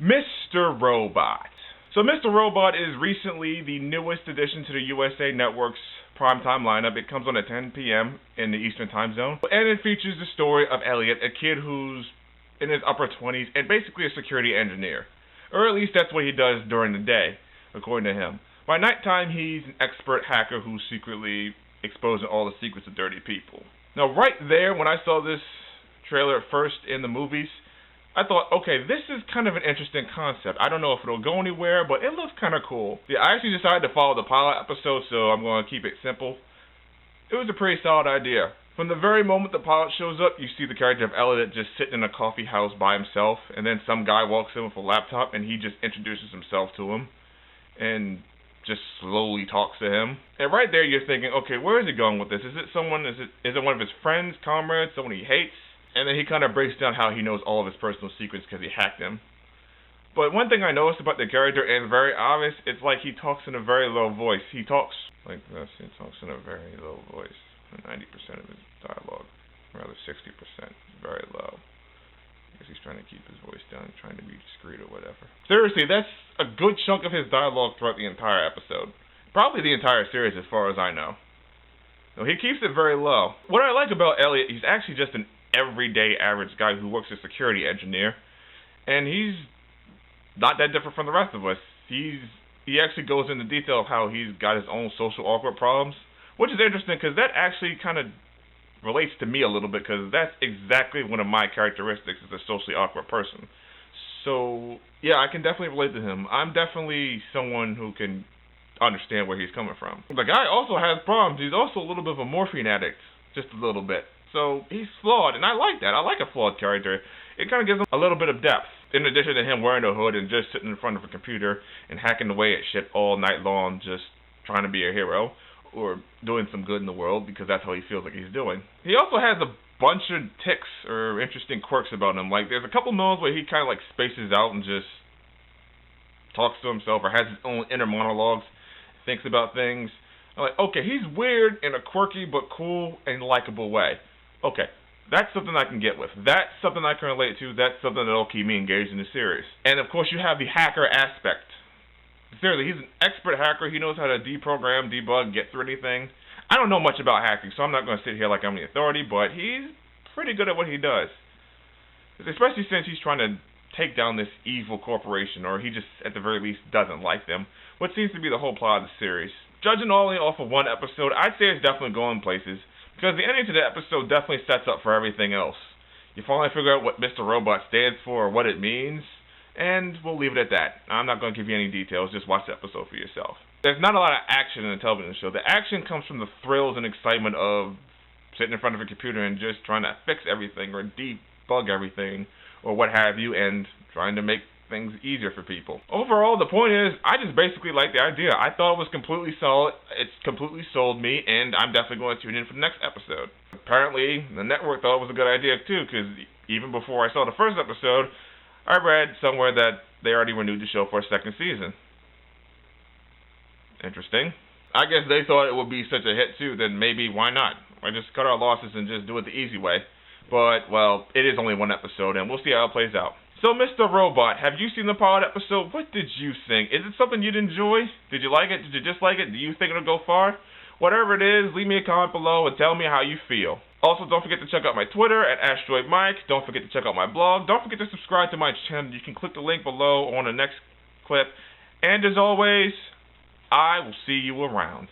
Mr. Robot. So Mr. Robot is recently the newest addition to the USA Network's primetime lineup. It comes on at 10 p.m. in the Eastern Time Zone. And it features the story of Elliot, a kid who's in his upper 20s and basically a security engineer. Or at least that's what he does during the day, according to him. By nighttime, he's an expert hacker who's secretly exposing all the secrets of dirty people. Now, right there, when I saw this trailer first in the movies, I thought, okay, this is kind of an interesting concept. I don't know if it'll go anywhere, but it looks kind of cool. Yeah, I actually decided to follow the pilot episode, so I'm going to keep it simple. It was a pretty solid idea. From the very moment the pilot shows up, you see the character of Elliot just sitting in a coffee house by himself, and then some guy walks in with a laptop, and he just introduces himself to him, and just slowly talks to him. And right there, you're thinking, okay, where is he going with this? Is it one of his friends, comrades, someone he hates? And then he kind of breaks down how he knows all of his personal secrets because he hacked them. But one thing I noticed about the character, and very obvious, it's like he talks in a very low voice. He talks like this. He talks in a very low voice. 90% of his dialogue, rather 60%, is very low. I guess he's trying to keep his voice down, trying to be discreet or whatever. Seriously, that's a good chunk of his dialogue throughout the entire episode. Probably the entire series as far as I know. So he keeps it very low. What I like about Elliot, he's actually just an everyday average guy who works as a security engineer, and he's not that different from the rest of us. He actually goes into detail of how he's got his own social awkward problems, which is interesting because that actually kind of relates to me a little bit, because that's exactly one of my characteristics as a socially awkward person. So yeah, I can definitely relate to him. I'm definitely someone who can understand where he's coming from. The guy also has problems. He's also a little bit of a morphine addict, just a little bit. So he's flawed, and I like that. I like a flawed character. It kind of gives him a little bit of depth, in addition to him wearing a hood and just sitting in front of a computer and hacking away at shit all night long, just trying to be a hero or doing some good in the world because that's how he feels like he's doing. He also has a bunch of tics or interesting quirks about him. Like, there's a couple moments where he kind of like spaces out and just talks to himself or has his own inner monologues, thinks about things. I'm like, okay, he's weird in a quirky but cool and likable way. Okay, that's something I can get with. That's something I can relate to. That's something that'll keep me engaged in the series. And of course, you have the hacker aspect. Seriously, he's an expert hacker. He knows how to deprogram, debug, get through anything. I don't know much about hacking, so I'm not going to sit here like I'm the authority, but he's pretty good at what he does. Especially since he's trying to take down this evil corporation, or he just, at the very least, doesn't like them, which seems to be the whole plot of the series. Judging only off of one episode, I'd say it's definitely going places, because the ending to the episode definitely sets up for everything else. You finally figure out what Mr. Robot stands for or what it means, and we'll leave it at that. I'm not going to give you any details, just watch the episode for yourself. There's not a lot of action in a television show. The action comes from the thrills and excitement of sitting in front of a computer and just trying to fix everything or debug everything or what have you, and trying to make things easier for people. Overall, the point is, I just basically like the idea. I thought it was completely solid. It's completely sold me, and I'm definitely going to tune in for the next episode. Apparently, the network thought it was a good idea too, because even before I saw the first episode, I read somewhere that they already renewed the show for a second season. Interesting. I guess they thought it would be such a hit too, then maybe why not? Why just cut our losses and just do it the easy way? But, well, it is only one episode, and we'll see how it plays out. So, Mr. Robot, have you seen the pilot episode? What did you think? Is it something you'd enjoy? Did you like it? Did you dislike it? Do you think it'll go far? Whatever it is, leave me a comment below and tell me how you feel. Also, don't forget to check out my Twitter at AsteroidMike. Don't forget to check out my blog. Don't forget to subscribe to my channel. You can click the link below on the next clip. And as always, I will see you around.